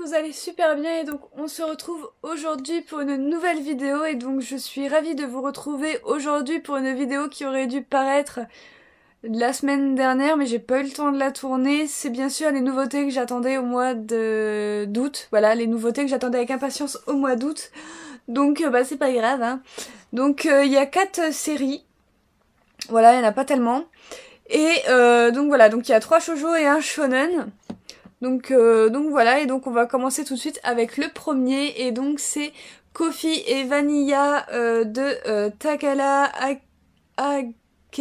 vous allez super bien et donc on se retrouve aujourd'hui pour une nouvelle vidéo et donc je suis ravie de vous retrouver aujourd'hui pour une vidéo qui aurait dû paraître la semaine dernière mais j'ai pas eu le temps de la tourner. C'est bien sûr les nouveautés que j'attendais au mois d'août, voilà, les nouveautés que j'attendais avec impatience au mois d'août. Donc bah c'est pas grave hein. Donc il y a 4 séries, voilà, il y en a pas tellement. Et donc voilà, donc il y a 3 shoujo et un shonen. Donc voilà, et donc on va commencer tout de suite avec le premier, et donc c'est Coffee et Vanilla de Takala Akegami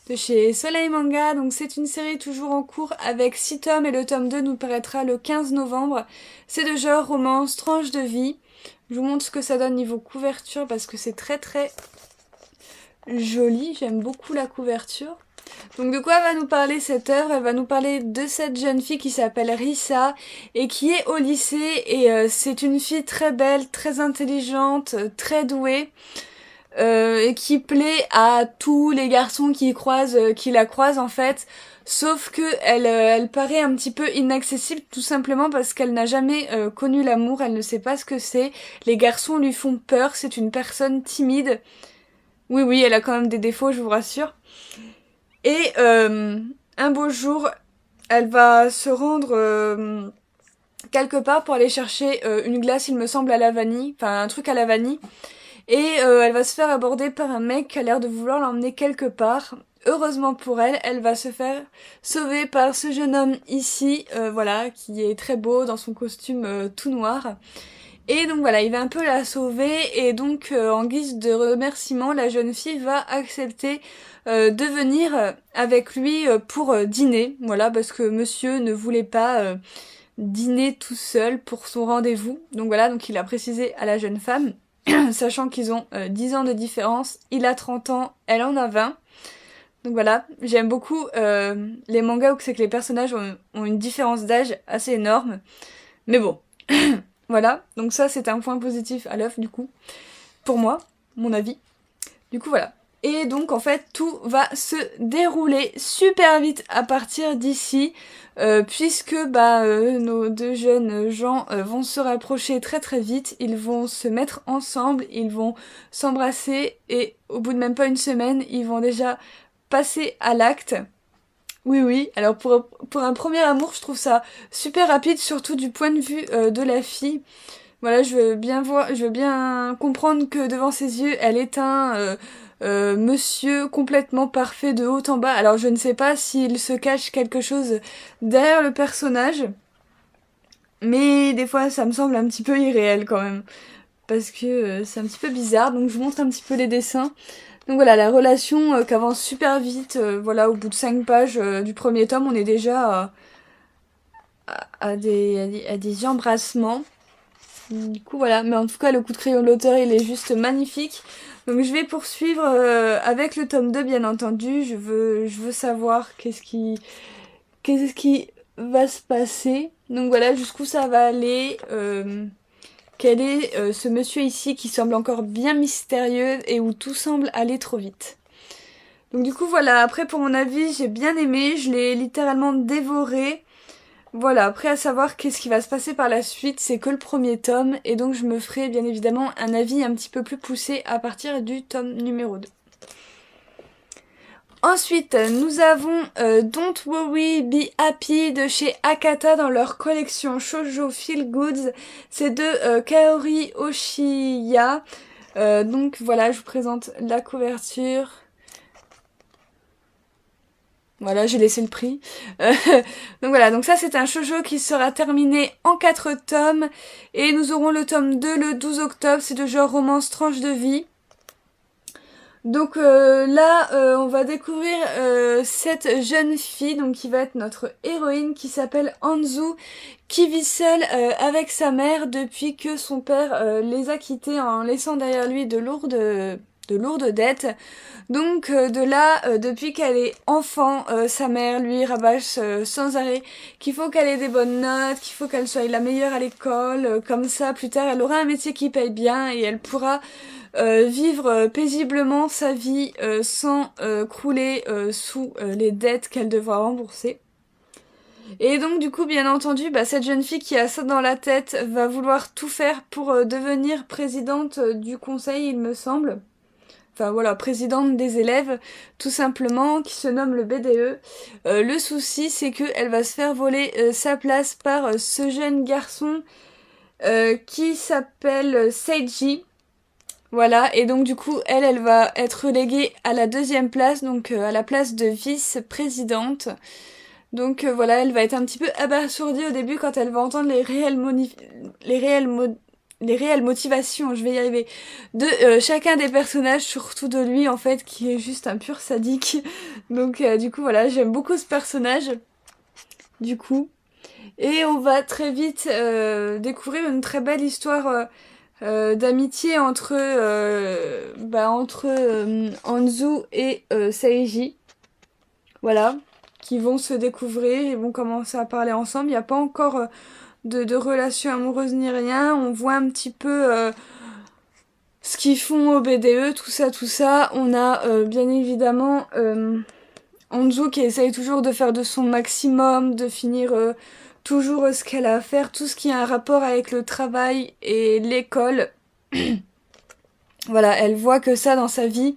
de chez Soleil Manga. Donc c'est une série toujours en cours avec 6 tomes et le tome 2 nous paraîtra le 15 novembre. C'est de genre romance, tranche de vie. Je vous montre ce que ça donne niveau couverture parce que c'est très très joli, j'aime beaucoup la couverture. Donc de quoi va nous parler cette œuvre? Elle va nous parler de cette jeune fille qui s'appelle Risa et qui est au lycée et c'est une fille très belle, très intelligente, très douée et qui plaît à tous les garçons qui la croisent en fait. Sauf que elle paraît un petit peu inaccessible tout simplement parce qu'elle n'a jamais connu l'amour, elle ne sait pas ce que c'est. Les garçons lui font peur, c'est une personne timide. Oui, elle a quand même des défauts, je vous rassure. Et un beau jour, elle va se rendre quelque part pour aller chercher une glace, il me semble, à la vanille, enfin un truc à la vanille. Et elle va se faire aborder par un mec qui a l'air de vouloir l'emmener quelque part. Heureusement pour elle, elle va se faire sauver par ce jeune homme ici, voilà, qui est très beau dans son costume tout noir. Et donc voilà, il va un peu la sauver et donc en guise de remerciement, la jeune fille va accepter de venir avec lui pour dîner. Voilà, parce que monsieur ne voulait pas dîner tout seul pour son rendez-vous. Donc voilà, donc il a précisé à la jeune femme, sachant qu'ils ont 10 ans de différence. Il a 30 ans, elle en a 20. Donc voilà, j'aime beaucoup les mangas où c'est que les personnages ont une différence d'âge assez énorme. Mais bon... Voilà, donc ça c'est un point positif à l'œuvre du coup, pour moi, mon avis. Du coup voilà. Et donc en fait tout va se dérouler super vite à partir d'ici, puisque nos deux jeunes gens vont se rapprocher très très vite, ils vont se mettre ensemble, ils vont s'embrasser et au bout de même pas une semaine, ils vont déjà passer à l'acte. Oui, alors pour un premier amour, je trouve ça super rapide, surtout du point de vue de la fille. Voilà, je veux bien comprendre que devant ses yeux, elle est un monsieur complètement parfait de haut en bas. Alors je ne sais pas s'il se cache quelque chose derrière le personnage, mais des fois ça me semble un petit peu irréel quand même. Parce que c'est un petit peu bizarre, donc je vous montre un petit peu les dessins. Donc voilà, la relation qui avance super vite, voilà, au bout de 5 pages du premier tome, on est déjà à des embrassements. Du coup voilà, mais en tout cas le coup de crayon de l'auteur il est juste magnifique. Donc je vais poursuivre avec le tome 2 bien entendu, je veux savoir qu'est-ce qui va se passer. Donc voilà, jusqu'où ça va aller. Quel est ce monsieur ici qui semble encore bien mystérieux et où tout semble aller trop vite. Donc du coup voilà, après pour mon avis j'ai bien aimé, je l'ai littéralement dévoré. Voilà, après à savoir qu'est-ce qui va se passer par la suite, c'est que le premier tome et donc je me ferai bien évidemment un avis un petit peu plus poussé à partir du tome numéro 2. Ensuite, nous avons Don't Worry Be Happy de chez Akata dans leur collection Shoujo Feel Goods. C'est de Kaori Oshiya. Donc voilà, je vous présente la couverture. Voilà, j'ai laissé le prix. Donc voilà, donc ça c'est un shoujo qui sera terminé en 4 tomes. Et nous aurons le tome 2 le 12 octobre. C'est de genre romance tranche de vie. Donc là, on va découvrir cette jeune fille donc qui va être notre héroïne qui s'appelle Anzu, qui vit seule avec sa mère depuis que son père les a quittés en laissant derrière lui de lourdes dettes. Donc de là, depuis qu'elle est enfant, sa mère lui rabâche sans arrêt qu'il faut qu'elle ait des bonnes notes, qu'il faut qu'elle soit la meilleure à l'école, comme ça plus tard elle aura un métier qui paye bien et elle pourra vivre paisiblement sa vie sans crouler sous les dettes qu'elle devra rembourser. Et donc du coup, bien entendu, cette jeune fille qui a ça dans la tête va vouloir tout faire pour devenir présidente du conseil, il me semble. Enfin voilà, présidente des élèves, tout simplement, qui se nomme le BDE. Le souci, c'est qu'elle va se faire voler sa place par ce jeune garçon qui s'appelle Seiji. Voilà, et donc du coup, elle va être reléguée à la deuxième place, donc à la place de vice-présidente. Donc voilà, elle va être un petit peu abasourdie au début quand elle va entendre les réelles motivations, je vais y arriver, de chacun des personnages, surtout de lui en fait, qui est juste un pur sadique. Donc du coup voilà, j'aime beaucoup ce personnage, du coup. Et on va très vite découvrir une très belle histoire d'amitié entre Anzu et Seiji. Voilà, qui vont se découvrir, ils vont commencer à parler ensemble. Il n'y a pas encore de relation amoureuse ni rien. On voit un petit peu ce qu'ils font au BDE, tout ça, tout ça. On a bien évidemment Anzu qui essaye toujours de faire de son maximum, de finir toujours ce qu'elle a à faire, tout ce qui a un rapport avec le travail et l'école. Voilà, elle voit que ça dans sa vie.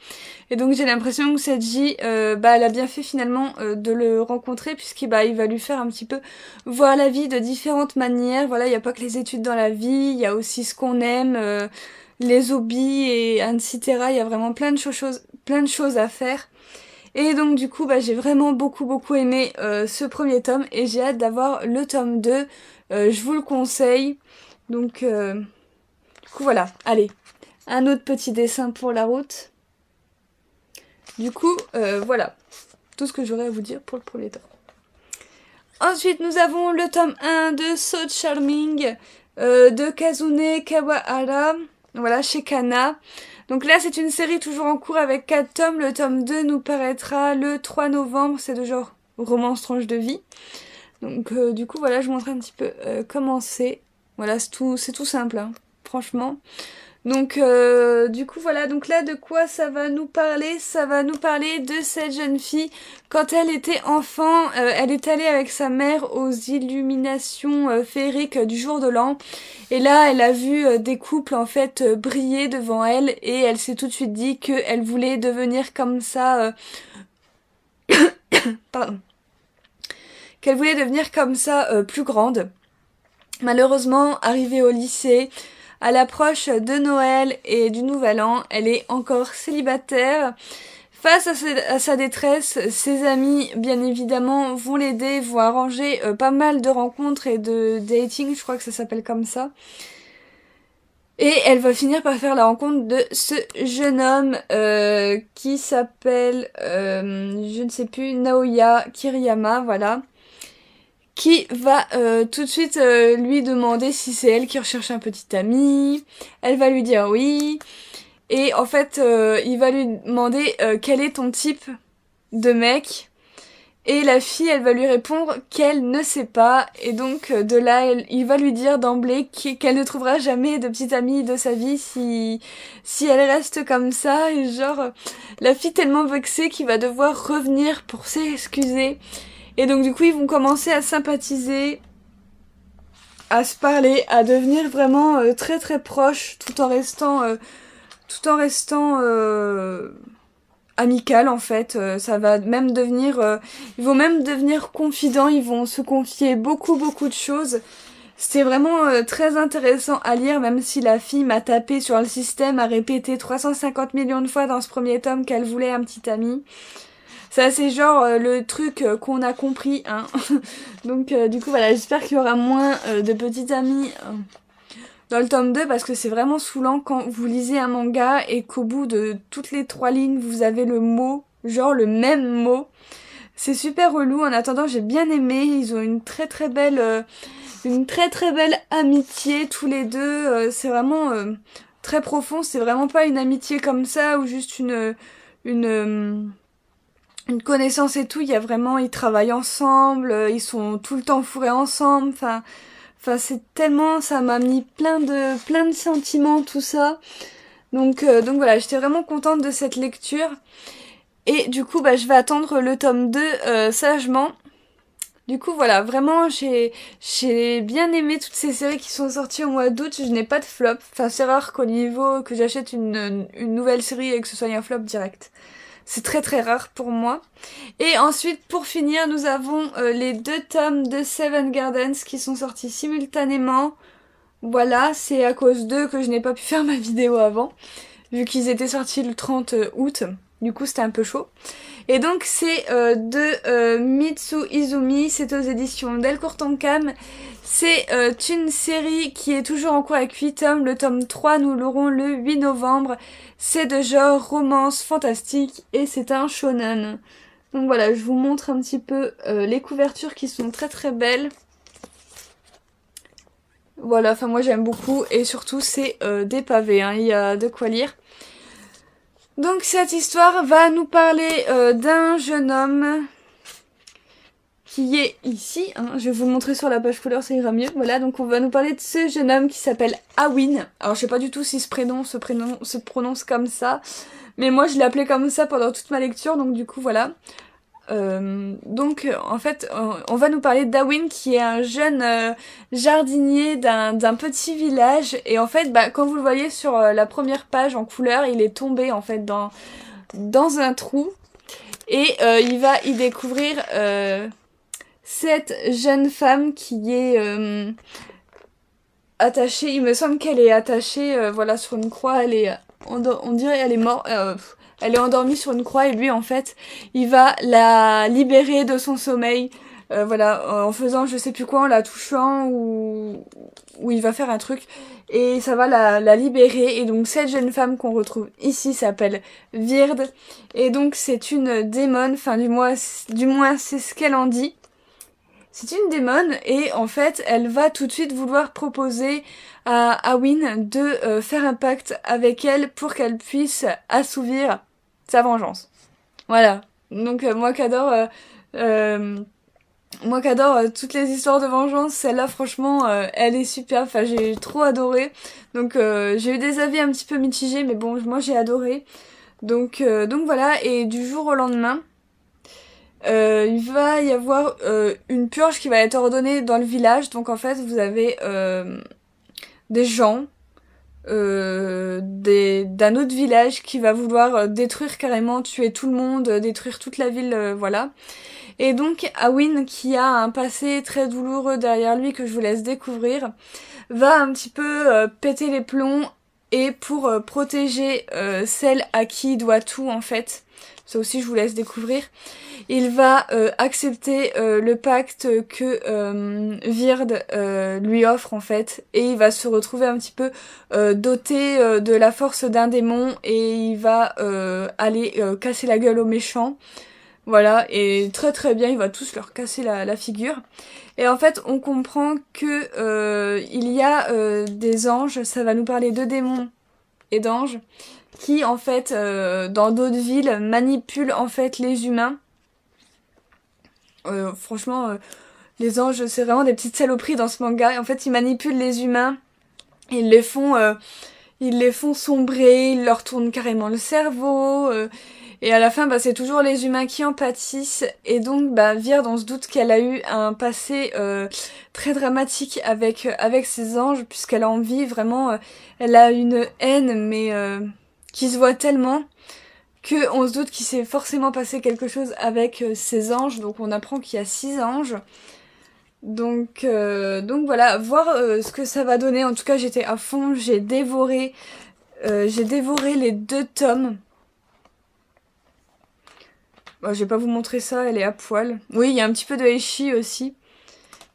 Et donc j'ai l'impression que cette J, elle a bien fait finalement de le rencontrer puisqu'il il va lui faire un petit peu voir la vie de différentes manières. Voilà, il n'y a pas que les études dans la vie, il y a aussi ce qu'on aime, les hobbies et etc. Il y a vraiment plein de choses à faire. Et donc du coup, j'ai vraiment beaucoup aimé ce premier tome et j'ai hâte d'avoir le tome 2. Je vous le conseille. Donc, du coup voilà, allez. Un autre petit dessin pour la route. Du coup, voilà. Tout ce que j'aurais à vous dire pour le premier tome. Ensuite, nous avons le tome 1 de So Charming de Kazune Kawahara. Voilà, chez Kana. Donc là, c'est une série toujours en cours avec 4 tomes. Le tome 2 nous paraîtra le 3 novembre. C'est de genre romance tranche de vie. Donc du coup, voilà, je vous montre un petit peu comment c'est. Voilà, c'est tout simple, hein, franchement. Donc du coup voilà, donc là de quoi ça va nous parler? Ça va nous parler de cette jeune fille. Quand elle était enfant, elle est allée avec sa mère aux illuminations féeriques du jour de l'an. Et là, elle a vu des couples en fait briller devant elle et elle s'est tout de suite dit qu'elle voulait devenir comme ça. Pardon. Qu'elle voulait devenir comme ça plus grande. Malheureusement, arrivée au lycée, à l'approche de Noël et du Nouvel An, elle est encore célibataire. Face à sa détresse, ses amis, bien évidemment, vont l'aider, vont arranger pas mal de rencontres et de dating, je crois que ça s'appelle comme ça. Et elle va finir par faire la rencontre de ce jeune homme qui s'appelle, je ne sais plus, Naoya Kiriyama, voilà. Qui va tout de suite lui demander si c'est elle qui recherche un petit ami. Elle va lui dire oui. Et en fait, il va lui demander quel est ton type de mec. Et la fille, elle va lui répondre qu'elle ne sait pas. Et donc, de là, il va lui dire d'emblée qu'elle ne trouvera jamais de petite amie de sa vie si elle reste comme ça. Et genre, la fille tellement vexée qu'il va devoir revenir pour s'excuser. Et donc du coup ils vont commencer à sympathiser, à se parler, à devenir vraiment très proches tout en restant amical en fait. Ça va même devenir, ils vont même devenir confidents, ils vont se confier beaucoup de choses. C'était vraiment très intéressant à lire, même si la fille m'a tapé sur le système, a répété 350 millions de fois dans ce premier tome qu'elle voulait un petit ami. Ça c'est genre le truc qu'on a compris, hein. Donc du coup voilà, j'espère qu'il y aura moins de petits amis dans le tome 2 parce que c'est vraiment saoulant quand vous lisez un manga et qu'au bout de toutes les 3 lignes vous avez le mot, genre le même mot. C'est super relou. En attendant, j'ai bien aimé, ils ont une très belle amitié tous les deux. C'est vraiment très profond, c'est vraiment pas une amitié comme ça ou juste une connaissance et tout, il y a vraiment, ils travaillent ensemble, ils sont tout le temps fourrés ensemble, enfin c'est tellement, ça m'a mis plein de sentiments, tout ça. Donc voilà, j'étais vraiment contente de cette lecture. Et du coup, je vais attendre le tome 2 sagement. Du coup voilà, vraiment j'ai bien aimé toutes ces séries qui sont sorties au mois d'août. Je n'ai pas de flop, enfin c'est rare qu'au niveau que j'achète une nouvelle série et que ce soit un flop direct. C'est très très rare pour moi. Et ensuite, pour finir, nous avons les 2 tomes de Seven Gardens qui sont sortis simultanément. Voilà, c'est à cause d'eux que je n'ai pas pu faire ma vidéo avant, vu qu'ils étaient sortis le 30 août. Du coup, c'était un peu chaud. Et donc, c'est de Mitsu Izumi, c'est aux éditions Delcourt Tonkam. C'est une série qui est toujours en cours avec 8 tomes. Le tome 3, nous l'aurons le 8 novembre. C'est de genre romance fantastique et c'est un shonen. Donc voilà, je vous montre un petit peu les couvertures qui sont très très belles. Voilà, enfin moi j'aime beaucoup et surtout c'est des pavés, hein, il y a de quoi lire. Donc cette histoire va nous parler d'un jeune homme qui est ici, hein. Je vais vous le montrer sur la page couleur, ça ira mieux. Voilà, donc on va nous parler de ce jeune homme qui s'appelle Awin. Alors je sais pas du tout si ce prénom se prononce comme ça, mais moi je l'ai appelé comme ça pendant toute ma lecture, donc du coup voilà. En fait, on va nous parler d'Awin qui est un jeune jardinier d'un petit village. Et en fait, bah, quand vous le voyez sur la première page en couleur, il est tombé en fait dans un trou. Et il va y découvrir cette jeune femme qui est attachée. Il me semble qu'elle est attachée voilà, sur une croix. On dirait elle est morte. Elle est endormie sur une croix et lui en fait il va la libérer de son sommeil, voilà, en faisant je sais plus quoi, en la touchant ou il va faire un truc et ça va la libérer. Et donc cette jeune femme qu'on retrouve ici s'appelle Virde et donc c'est une démone, enfin du moins c'est ce qu'elle en dit. C'est une démone et en fait elle va tout de suite vouloir proposer à Awin de faire un pacte avec elle pour qu'elle puisse assouvir sa vengeance. Voilà. Donc moi qui adore toutes les histoires de vengeance, celle-là franchement elle est super. Enfin j'ai trop adoré. Donc j'ai eu des avis un petit peu mitigés mais bon moi j'ai adoré. Donc voilà, et du jour au lendemain il va y avoir une purge qui va être ordonnée dans le village. Donc en fait vous avez des gens d'un autre village qui va vouloir détruire carrément, tuer tout le monde, détruire toute la ville, voilà. Et donc Awin, qui a un passé très douloureux derrière lui que je vous laisse découvrir, va un petit peu péter les plombs et pour protéger celle à qui il doit tout en fait. Ça aussi je vous laisse découvrir. Il va accepter le pacte que Virde lui offre en fait et il va se retrouver un petit peu doté de la force d'un démon et il va aller casser la gueule aux méchants. Voilà, et très très bien, il va tous leur casser la figure. Et en fait, on comprend que il y a des anges, ça va nous parler de démons et d'anges, qui en fait, dans d'autres villes, manipulent en fait les humains. Franchement, les anges, c'est vraiment des petites saloperies dans ce manga. Et en fait, ils manipulent les humains, ils les font sombrer, ils leur tournent carrément le cerveau. Et à la fin, bah, c'est toujours les humains qui en pâtissent. Et donc, bah, Virde, on se doute qu'elle a eu un passé très dramatique avec ces anges, puisqu'elle a envie vraiment, elle a une haine, mais qui se voit tellement que on se doute qu'il s'est forcément passé quelque chose avec ces anges. Donc on apprend qu'il y a 6 anges. Donc voilà, voir ce que ça va donner. En tout cas, j'étais à fond, j'ai dévoré les 2 tomes. Bon, je vais pas vous montrer ça, elle est à poil. Oui, il y a un petit peu de ecchi aussi.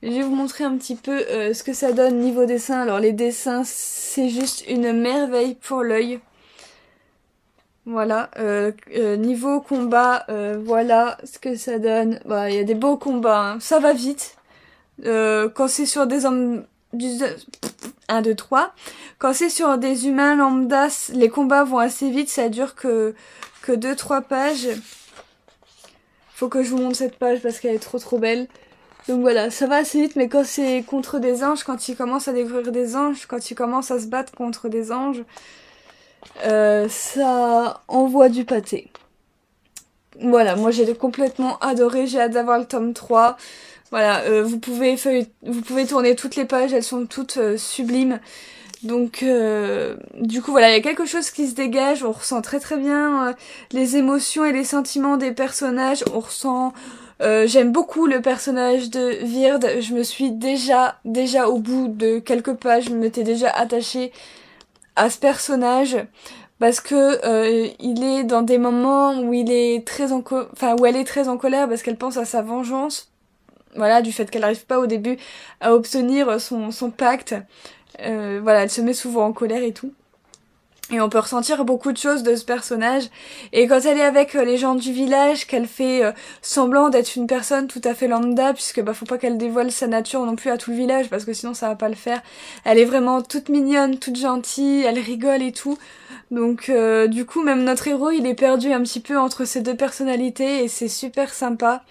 Je vais vous montrer un petit peu ce que ça donne niveau dessin. Alors les dessins, c'est juste une merveille pour l'œil. Voilà, niveau combat, voilà ce que ça donne. Bah, il y a des beaux combats, hein. Ça va vite. Quand c'est sur des hommes... 1, 2, 3. Quand c'est sur des humains lambda, les combats vont assez vite, ça dure que 2-3 pages. Faut que je vous montre cette page parce qu'elle est trop belle. Donc voilà, ça va assez vite, mais quand c'est contre des anges, quand ils commencent à découvrir des anges, quand ils commencent à se battre contre des anges, ça envoie du pâté. Voilà, moi j'ai complètement adoré, j'ai hâte d'avoir le tome 3. Voilà, vous pouvez tourner toutes les pages, elles sont toutes sublimes. Donc du coup voilà, il y a quelque chose qui se dégage, on ressent très très bien les émotions et les sentiments des personnages, on ressent... j'aime beaucoup le personnage de Vird, je me suis déjà au bout de quelques pages, je m'étais déjà attachée à ce personnage parce que il est dans des moments où il est où elle est très en colère parce qu'elle pense à sa vengeance, voilà, du fait qu'elle n'arrive pas au début à obtenir son pacte. Voilà, elle se met souvent en colère et tout. Et on peut ressentir beaucoup de choses de ce personnage. Et quand elle est avec les gens du village, qu'elle fait semblant d'être une personne tout à fait lambda, puisque bah faut pas qu'elle dévoile sa nature non plus à tout le village, parce que sinon ça va pas le faire. Elle est vraiment toute mignonne, toute gentille, elle rigole et tout. Donc du coup, même notre héros, il est perdu un petit peu entre ces deux personnalités, et c'est super sympa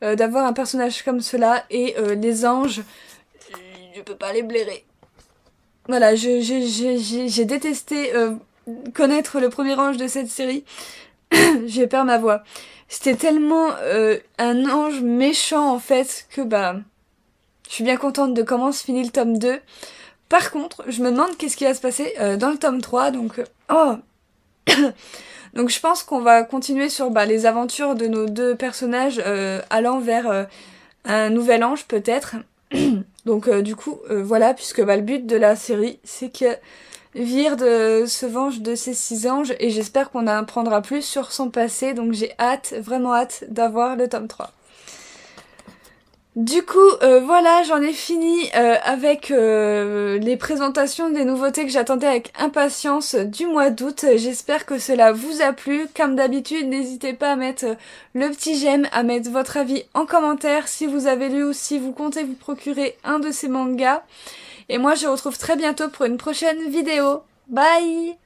d'avoir un personnage comme cela. Et les anges, je peux pas les blairer. Voilà, j'ai détesté connaître le premier ange de cette série. J'ai perdu ma voix. C'était tellement un ange méchant en fait que bah je suis bien contente de comment se finit le tome 2. Par contre, je me demande qu'est-ce qui va se passer dans le tome 3. Donc oh donc je pense qu'on va continuer sur bah, les aventures de nos deux personnages allant vers un nouvel ange peut-être. Donc du coup, voilà, puisque bah, le but de la série, c'est que Virde se venge de ses 6 anges, et j'espère qu'on en apprendra plus sur son passé, donc j'ai hâte, vraiment hâte d'avoir le tome 3. Du coup, voilà, j'en ai fini avec les présentations des nouveautés que j'attendais avec impatience du mois d'août. J'espère que cela vous a plu. Comme d'habitude, n'hésitez pas à mettre le petit j'aime, à mettre votre avis en commentaire si vous avez lu ou si vous comptez vous procurer un de ces mangas. Et moi, je vous retrouve très bientôt pour une prochaine vidéo. Bye!